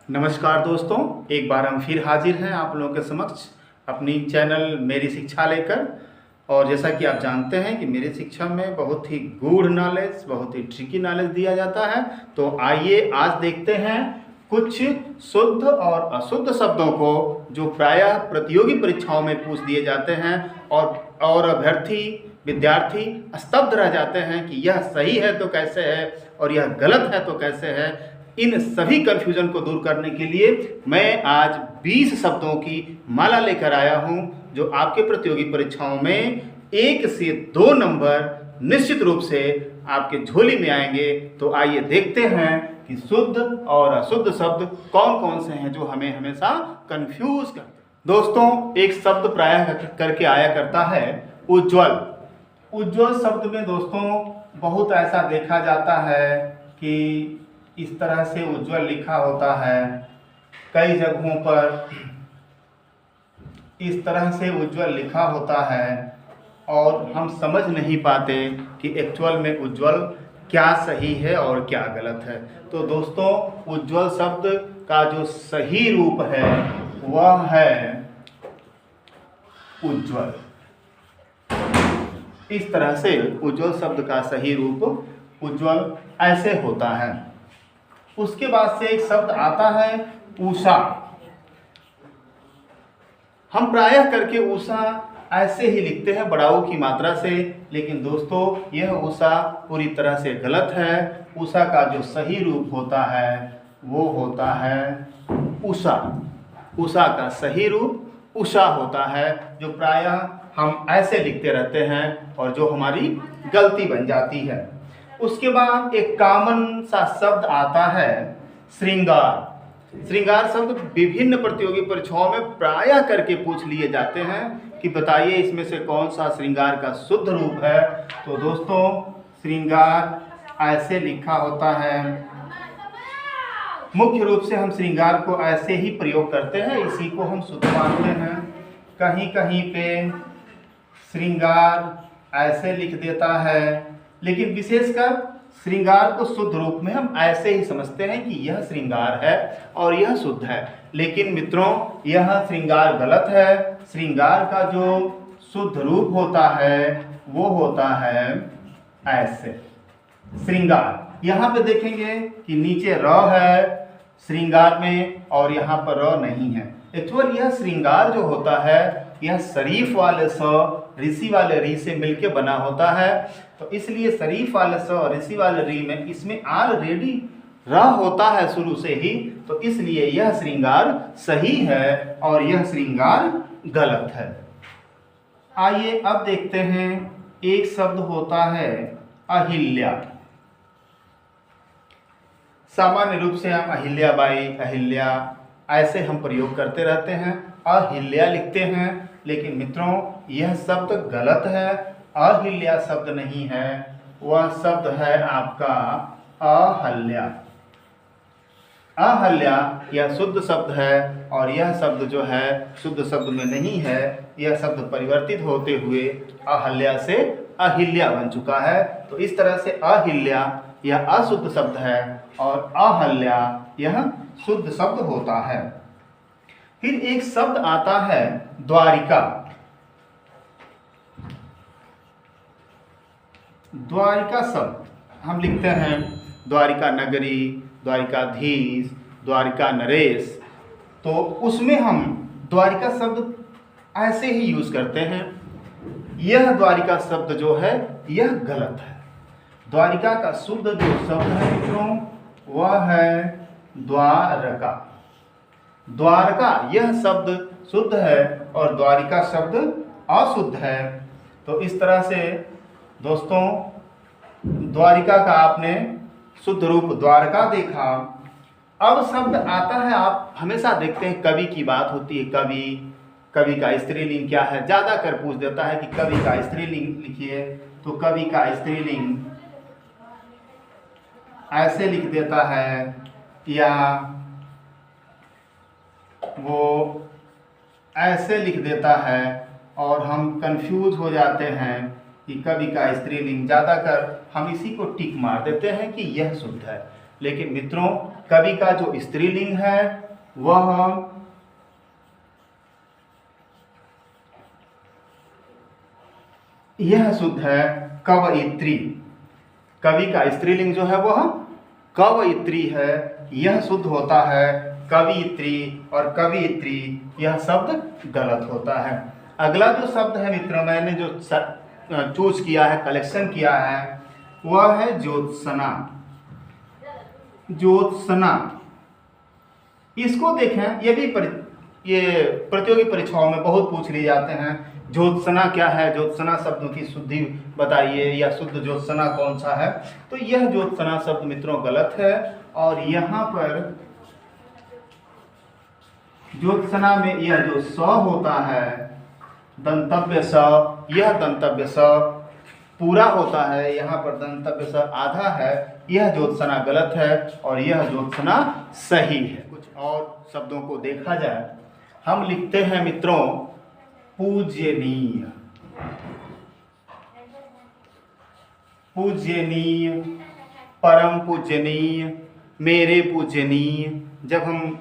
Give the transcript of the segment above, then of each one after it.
नमस्कार दोस्तों, एक बार हम फिर हाजिर हैं आप लोगों के समक्ष अपनी चैनल मेरी शिक्षा लेकर। और जैसा कि आप जानते हैं कि मेरी शिक्षा में बहुत ही गूढ़ नॉलेज, बहुत ही ट्रिकी नॉलेज दिया जाता है। तो आइए आज देखते हैं कुछ शुद्ध और अशुद्ध शब्दों को जो प्रायः प्रतियोगी परीक्षाओं में पूछ दिए जाते हैं और अभ्यर्थी विद्यार्थी स्तब्ध रह जाते हैं कि यह सही है तो कैसे है और यह गलत है तो कैसे है। इन सभी कन्फ्यूजन को दूर करने के लिए मैं आज 20 शब्दों की माला लेकर आया हूं जो आपके प्रतियोगी परीक्षाओं में 1 से 2 नंबर निश्चित रूप से आपके झोली में आएंगे। तो आइए देखते हैं कि शुद्ध और अशुद्ध शब्द कौन कौन से हैं जो हमें हमेशा कंफ्यूज करते हैं। दोस्तों, एक शब्द प्रायः करके आया करता है उज्ज्वल। उज्ज्वल शब्द में दोस्तों बहुत ऐसा देखा जाता है कि इस तरह से उज्ज्वल लिखा होता है, कई जगहों पर इस तरह से उज्ज्वल लिखा होता है और हम समझ नहीं पाते कि एक्चुअल में उज्ज्वल क्या सही है और क्या गलत है। तो दोस्तों, उज्ज्वल शब्द का जो सही रूप है वह है उज्ज्वल। इस तरह से उज्ज्वल शब्द का सही रूप उज्ज्वल ऐसे होता है। उसके बाद से एक शब्द आता है उषा। हम प्रायः करके उषा ऐसे ही लिखते हैं बड़ाऊ की मात्रा से, लेकिन दोस्तों यह उषा पूरी तरह से गलत है। उषा का जो सही रूप होता है वो होता है उषा। उषा का सही रूप उषा होता है, जो प्रायः हम ऐसे लिखते रहते हैं और जो हमारी गलती बन जाती है। उसके बाद एक कॉमन सा शब्द आता है श्रृंगार। श्रृंगार शब्द विभिन्न प्रतियोगी परीक्षाओं में प्रायः करके पूछ लिए जाते हैं कि बताइए इसमें से कौन सा श्रृंगार का शुद्ध रूप है। तो दोस्तों, श्रृंगार ऐसे लिखा होता है। मुख्य रूप से हम श्रृंगार को ऐसे ही प्रयोग करते हैं, इसी को हम शुद्ध मानते हैं। कहीं कहीं पे श्रृंगार ऐसे लिख देता है, लेकिन विशेषकर श्रृंगार को शुद्ध रूप में हम ऐसे ही समझते हैं कि यह श्रृंगार है और यह शुद्ध है। लेकिन मित्रों, यह श्रृंगार गलत है। श्रृंगार का जो शुद्ध रूप होता है वो होता है ऐसे श्रृंगार। यहाँ पे देखेंगे कि नीचे र है श्रृंगार में और यहाँ पर र नहीं है। एक्चुअल यह श्रृंगार जो होता है यह शरीफ वाले स ऋषि वाले री से मिलके बना होता है। तो इसलिए शरीफ वाले स और ऋषि वाले री में इसमें ऑलरेडी र होता है शुरू से ही, तो इसलिए यह श्रृंगार सही है और यह श्रृंगार गलत है। आइए अब देखते हैं, एक शब्द होता है अहिल्या। सामान्य रूप से हम अहिल्याबाई, अहिल्या ऐसे हम प्रयोग करते रहते हैं, अहिल्या लिखते हैं। लेकिन मित्रों, यह शब्द गलत है। अहिल्या शब्द नहीं है, वह शब्द है आपका अहल्या। अहल्या यह शुद्ध शब्द है और यह शब्द जो है शुद्ध शब्द में नहीं है। यह शब्द परिवर्तित होते हुए अहल्या से अहिल्या बन चुका है। तो इस तरह से अहिल्या यह अशुद्ध शब्द है और अहल्या यह शुद्ध शब्द होता है। फिर एक शब्द आता है द्वारिका। द्वारिका शब्द हम लिखते हैं द्वारिका नगरी, द्वारिकाधीश, द्वारिका नरेश। तो उसमें हम द्वारिका शब्द ऐसे ही यूज करते हैं। यह द्वारिका शब्द जो है यह गलत है। द्वारिका का शुद्ध जो शब्द है मित्रों वह है द्वारका। द्वारका यह शब्द शुद्ध है और द्वारिका शब्द अशुद्ध है। तो इस तरह से दोस्तों, द्वारिका का आपने शुद्ध रूप द्वारका देखा। अब शब्द आता है, आप हमेशा देखते हैं कवि की बात होती है। कवि का स्त्रीलिंग क्या है, ज़्यादा कर पूछ देता है कि कवि का स्त्रीलिंग लिखिए। तो कवि का स्त्रीलिंग ऐसे लिख देता है या वो ऐसे लिख देता है और हम कंफ्यूज हो जाते हैं कि कवि का स्त्रीलिंग। ज़्यादातर हम इसी को टिक मार देते हैं कि यह शुद्ध है। लेकिन मित्रों कवि का जो स्त्रीलिंग है वह यह शुद्ध है कवयित्री। कवि का स्त्रीलिंग जो है वह कवयित्री है, यह शुद्ध होता है कवियित्री, और कवियित्री यह शब्द गलत होता है। अगला जो शब्द है मित्रों मैंने जो चूज किया है, कलेक्शन किया है, वह है ज्योत्सना। ज्योत्सना, इसको देखें, ये प्रतियोगी परीक्षाओं में बहुत पूछ लिए जाते हैं। ज्योत्सना क्या है, ज्योत्सना शब्द की शुद्धि बताइए, या शुद्ध ज्योत्सना कौन सा है। तो यह ज्योत्सना शब्द मित्रों गलत है, और यहाँ पर ज्योत्सना में यह जो स होता है दंतव्य स, यह दंतव्य स पूरा होता है, यहाँ पर दंतव्य स आधा है, यह ज्योत्सना गलत है और यह ज्योत्सना सही है। कुछ और शब्दों को देखा जाए, हम लिखते हैं मित्रों पूज्यनीय, पूज्यनीय, परम पूज्यनीय, मेरे पूज्यनीय। जब हम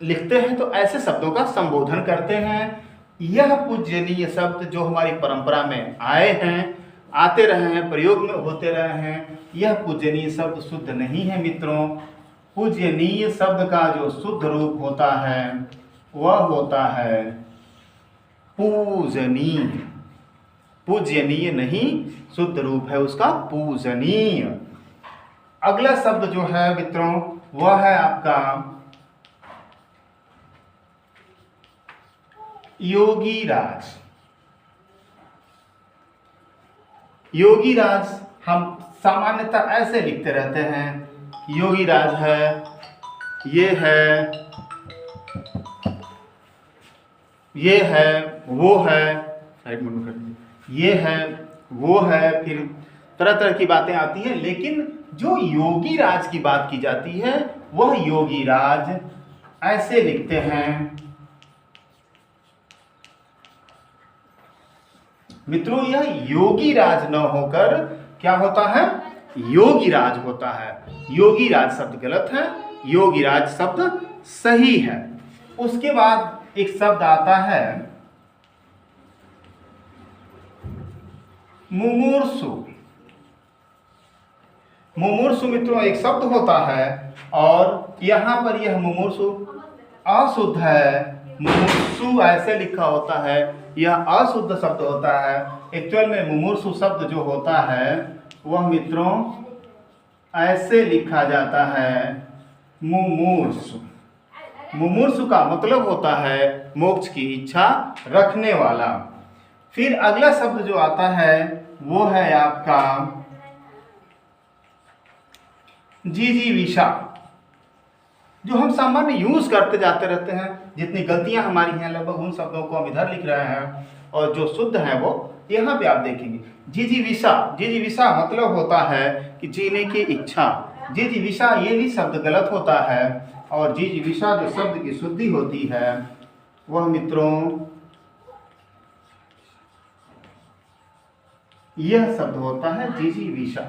लिखते हैं तो ऐसे शब्दों का संबोधन करते हैं। यह पूज्यनीय शब्द जो हमारी परंपरा में आए हैं, आते रहे हैं, प्रयोग में होते रहे हैं, यह पूज्यनीय शब्द शुद्ध नहीं है मित्रों। पूज्यनीय शब्द का जो शुद्ध रूप होता है वह होता है पूजनीय। पूज्यनीय नहीं, शुद्ध रूप है उसका पूजनीय। अगला शब्द जो है मित्रों वह है आपका योगीराज। योगीराज हम सामान्यतः ऐसे लिखते रहते हैं, योगीराज है, ये है, ये है, वो है, ये है, वो है, फिर तरह तरह की बातें आती हैं। लेकिन जो योगीराज की बात की जाती है वह योगीराज ऐसे लिखते हैं मित्रों। यह योगीराज न होकर क्या होता है, योगीराज होता है। योगीराज शब्द गलत है, योगीराज शब्द सही है। उसके बाद एक शब्द आता है मुमूर्षु। मुमूर्षु मित्रों एक शब्द होता है, और यहाँ पर यह मुमूर्षु अशुद्ध है। मुमूर्षु ऐसे लिखा होता है, यह अशुद्ध शब्द होता है। एक्चुअल में मुमूर्षु शब्द जो होता है वह मित्रों ऐसे लिखा जाता है मुमूर्षु। मुमूर्षु का मतलब होता है मोक्ष की इच्छा रखने वाला। फिर अगला शब्द जो आता है वो है आपका जिजीविषा, जो हम सामान्य यूज करते जाते रहते हैं। जितनी गलतियां हमारी हैं लगभग उन शब्दों को हम इधर लिख रहे हैं, और जो शुद्ध है वो यहाँ पे आप देखेंगे। जिजीविषा, जिजीविषा मतलब होता है कि जीने की इच्छा। जिजीविषा ये भी शब्द गलत होता है, और जिजीविषा जो शब्द की शुद्धि होती है वह मित्रों यह शब्द होता है जिजीविषा।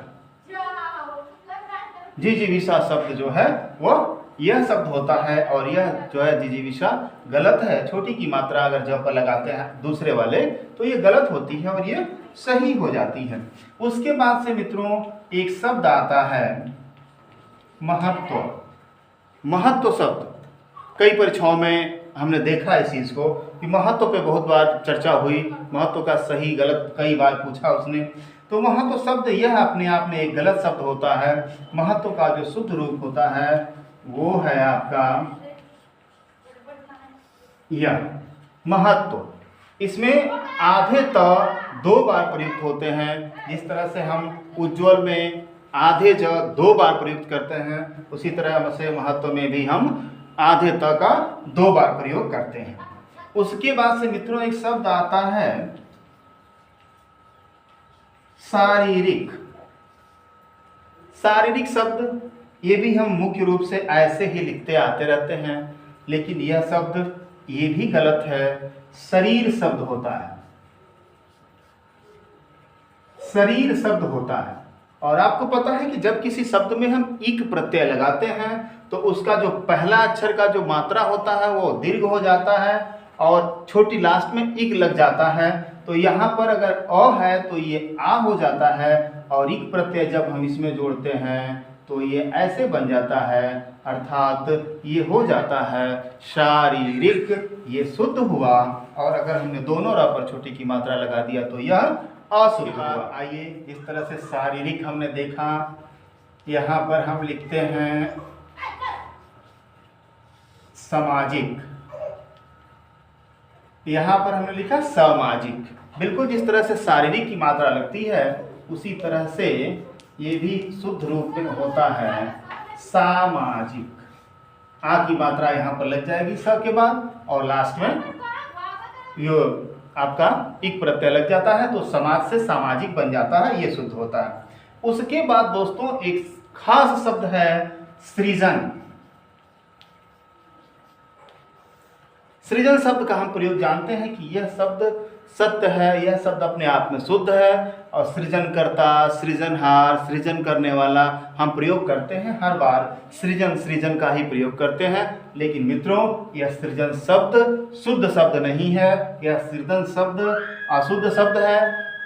जिजीविषा शब्द जो है वह यह शब्द होता है, और यह जो है जिजीविषा गलत है। छोटी की मात्रा अगर ज पर लगाते हैं दूसरे वाले तो ये गलत होती है और ये सही हो जाती है। उसके बाद से मित्रों एक शब्द आता है महत्व। महत्व शब्द कई परीक्षाओं में हमने देखा इस चीज को कि महत्व पे बहुत बार चर्चा हुई, महत्व का सही गलत कई बार पूछा उसने। तो महत्व शब्द यह अपने आप में एक गलत शब्द होता है। महत्व का जो शुद्ध रूप होता है वो है आपका यह महत्व। इसमें आधे त दो बार प्रयुक्त होते हैं। जिस तरह से हम उज्ज्वल में आधे ज दो बार प्रयुक्त करते हैं, उसी तरह से महत्व में भी हम आधे त का दो बार प्रयोग करते हैं। उसके बाद से मित्रों एक शब्द आता है शारीरिक। शारीरिक शब्द ये भी हम मुख्य रूप से ऐसे ही लिखते आते रहते हैं, लेकिन यह शब्द ये भी गलत है। शरीर शब्द होता है, शरीर शब्द होता है। और आपको पता है कि जब किसी शब्द में हम इक प्रत्यय लगाते हैं तो उसका जो पहला अक्षर का जो मात्रा होता है वो दीर्घ हो जाता है और छोटी लास्ट में इक लग जाता है। तो यहाँ पर अगर अ है तो ये आ हो जाता है और इक प्रत्यय जब हम इसमें जोड़ते हैं तो ये ऐसे बन जाता है, अर्थात ये हो जाता है शारीरिक, ये शुद्ध हुआ। और अगर हमने दोनों र पर छोटी की मात्रा लगा दिया तो यह अशुद्ध हुआ। आइए इस तरह से शारीरिक हमने देखा। यहाँ पर हम लिखते हैं सामाजिक, यहाँ पर हमने लिखा सामाजिक। बिल्कुल जिस तरह से शारीरिक की मात्रा लगती है उसी तरह से ये भी शुद्ध रूप में होता है सामाजिक। आ की मात्रा यहाँ पर लग जाएगी स के बाद और लास्ट में यो आपका इक प्रत्यय लग जाता है तो समाज से सामाजिक बन जाता है, ये शुद्ध होता है। उसके बाद दोस्तों एक खास शब्द है सृजन। सृजन शब्द का हम प्रयोग जानते हैं कि यह शब्द सत्य है, यह शब्द अपने आप में शुद्ध है और सृजनकर्ता, सृजनहार, सृजन करने वाला हम प्रयोग करते हैं। हर बार सृजन सृजन का ही प्रयोग करते हैं। लेकिन मित्रों यह सृजन शब्द शुद्ध शब्द नहीं है, यह सृजन शब्द अशुद्ध शब्द है,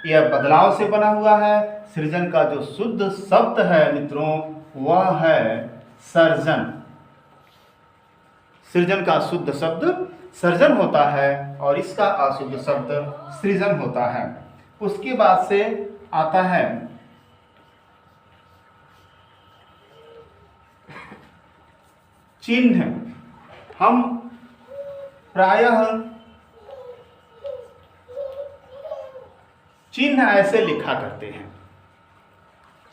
यह बदलाव से बना हुआ है। सृजन का जो शुद्ध शब्द है मित्रों वह है सर्जन। सृजन का शुद्ध शब्द सर्जन होता है और इसका अशुद्ध शब्द सृजन होता है। उसके बाद से आता है चिन्ह। हम प्रायः चिन्ह ऐसे लिखा करते हैं,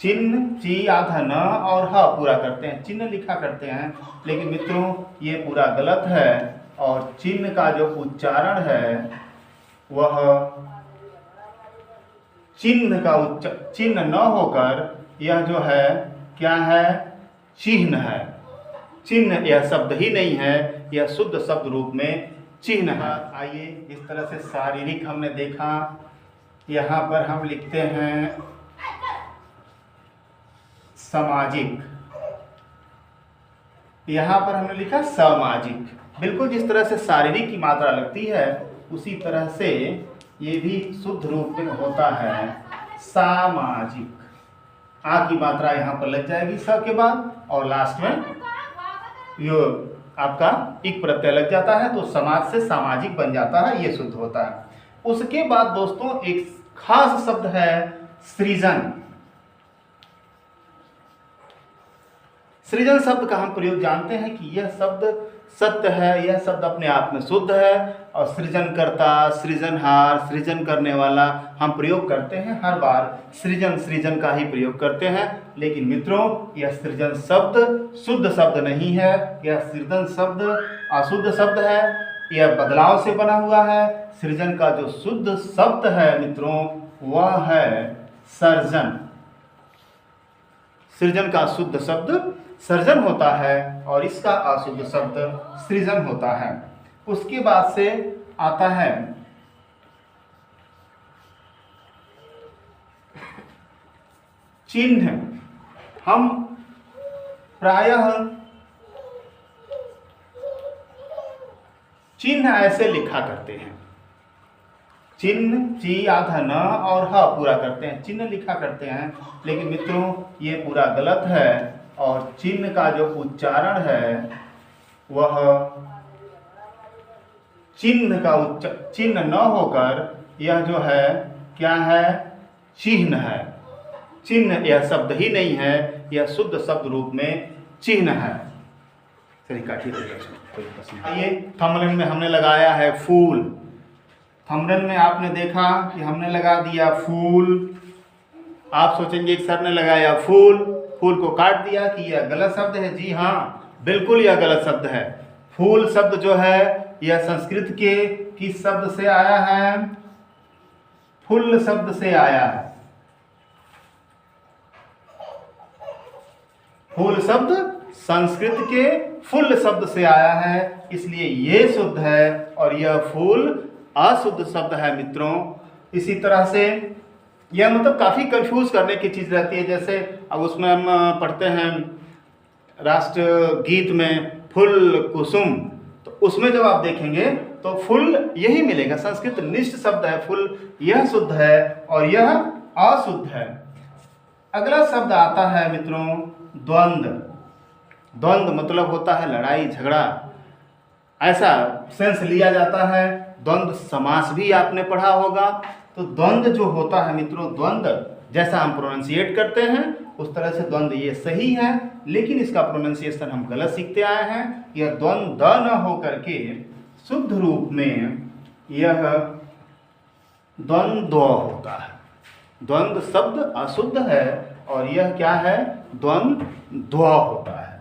चिन्ह ची आधा न और ह पूरा करते हैं, चिन्ह लिखा करते हैं। लेकिन मित्रों ये पूरा गलत है और चिन्ह का जो उच्चारण है वह चिन्ह का चिन्ह न होकर यह जो है क्या है, चिन्ह है। चिन्ह यह शब्द ही नहीं है, यह शुद्ध शब्द रूप में चिन्ह है। आइए इस तरह से शारीरिक हमने देखा। यहाँ पर हम लिखते हैं सामाजिक, यहाँ पर हमने लिखा सामाजिक। बिल्कुल जिस तरह से शारीरिक की मात्रा लगती है उसी तरह से ये भी शुद्ध रूप में होता है सामाजिक। आ की मात्रा यहाँ पर लग जाएगी स के बाद और लास्ट में यो आपका इक प्रत्यय लग जाता है तो समाज से सामाजिक बन जाता है, ये शुद्ध होता है। उसके बाद दोस्तों एक खास शब्द है सृजन। सृजन शब्द का हम प्रयोग जानते हैं कि यह शब्द सत्य है, यह शब्द अपने आप में शुद्ध है और सृजनकर्ता, सृजनहार, सृजन करने वाला हम प्रयोग करते हैं। हर बार सृजन सृजन का ही प्रयोग करते हैं। लेकिन मित्रों यह सृजन शब्द शुद्ध शब्द नहीं है, यह सृजन शब्द अशुद्ध शब्द है, यह बदलाव से बना हुआ है। सृजन का जो शुद्ध शब्द है मित्रों वह है सर्जन। सृजन का शुद्ध शब्द सर्जन होता है और इसका अशुद्ध शब्द सृजन होता है। उसके बाद से आता है चिन्ह। हम प्रायः चिन्ह ऐसे लिखा करते हैं, चिन्ह ची आधा न और ह पूरा करते हैं, चिन्ह लिखा करते हैं। लेकिन मित्रों ये पूरा गलत है और चिन्ह का जो उच्चारण है वह चिन्ह का चिन्ह न होकर यह जो है क्या है, चिन्ह है। चिन्ह यह शब्द ही नहीं है, यह शुद्ध शब्द रूप में चिन्ह है। चलिए काटिए, कोई प्रश्न। आइए थंबनेल में हमने लगाया है फूल। थंबनेल में आपने देखा कि हमने लगा दिया फूल। आप सोचेंगे कि सर ने लगाया फूल, फूल को काट दिया कि यह गलत शब्द है। जी हाँ, बिल्कुल यह गलत शब्द है। फूल शब्द जो है यह संस्कृत के किस शब्द से आया है, फुल्ल शब्द से आया है। फूल शब्द संस्कृत के फुल्ल शब्द से आया है, इसलिए ये शुद्ध है और यह फूल अशुद्ध शब्द है मित्रों। इसी तरह से यह मतलब काफ़ी कंफ्यूज करने की चीज़ रहती है। जैसे अब उसमें हम पढ़ते हैं राष्ट्र गीत में फुल कुसुम, तो उसमें जब आप देखेंगे तो फुल यही मिलेगा, संस्कृत निष्ठ शब्द है फुल, यह शुद्ध है और यह अशुद्ध है। अगला शब्द आता है मित्रों द्वंद्व। द्वंद्व मतलब होता है लड़ाई झगड़ा, ऐसा सेंस लिया जाता है। द्वंद्व समास भी आपने पढ़ा होगा। तो द्वंद्व जो होता है मित्रों, द्वंद्व जैसा हम प्रोनाउंसिएट करते हैं उस तरह से द्वंद्व ये सही है, लेकिन इसका प्रोनाउंसिएशन हम गलत सीखते आए हैं। यह द्वंद्व द न हो करके शुद्ध रूप में यह द्वंद्व होता है। द्वंद्व शब्द अशुद्ध है और यह क्या है, द्वंद्व होता है।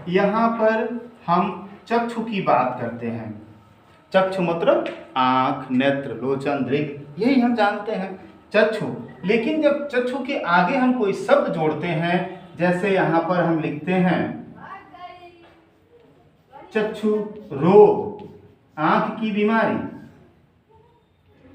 यहाँ पर हम चक्षु की बात करते हैं। चक्षु मतलब आँख, नेत्र, लोचन, दृग, यही हम जानते हैं चक्षु। लेकिन जब चक्षु के आगे हम कोई शब्द जोड़ते हैं, जैसे यहाँ पर हम लिखते हैं चक्षु रोग, आँख की बीमारी,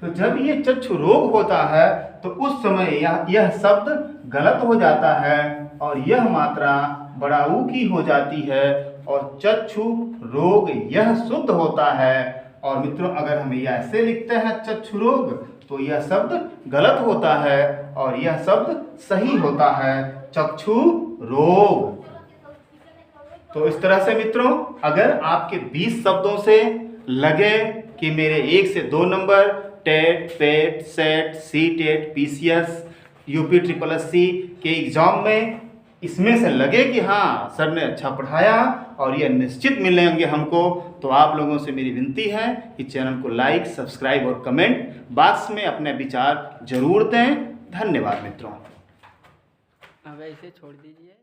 तो जब ये चक्षु रोग होता है तो उस समय यह शब्द गलत हो जाता है और यह मात्रा बड़ा ऊ की हो जाती है और चक्षु रोग यह शुद्ध होता है। और मित्रों अगर हम ऐसे लिखते हैं चक्षु रोग तो यह शब्द गलत होता है और यह शब्द सही होता है चक्षु रोग। तो इस तरह से मित्रों अगर आपके 20 शब्दों से लगे कि मेरे 1 से 2 number TET, PET, SET, C TET, PCS, UP SSSC के एग्जाम में इसमें से लगे कि हाँ सर ने अच्छा पढ़ाया और ये निश्चित मिलेंगे हमको, तो आप लोगों से मेरी विनती है कि चैनल को लाइक, सब्सक्राइब और कमेंट बॉक्स में अपने विचार जरूर दें। धन्यवाद मित्रों। अब ऐसे छोड़ दीजिए।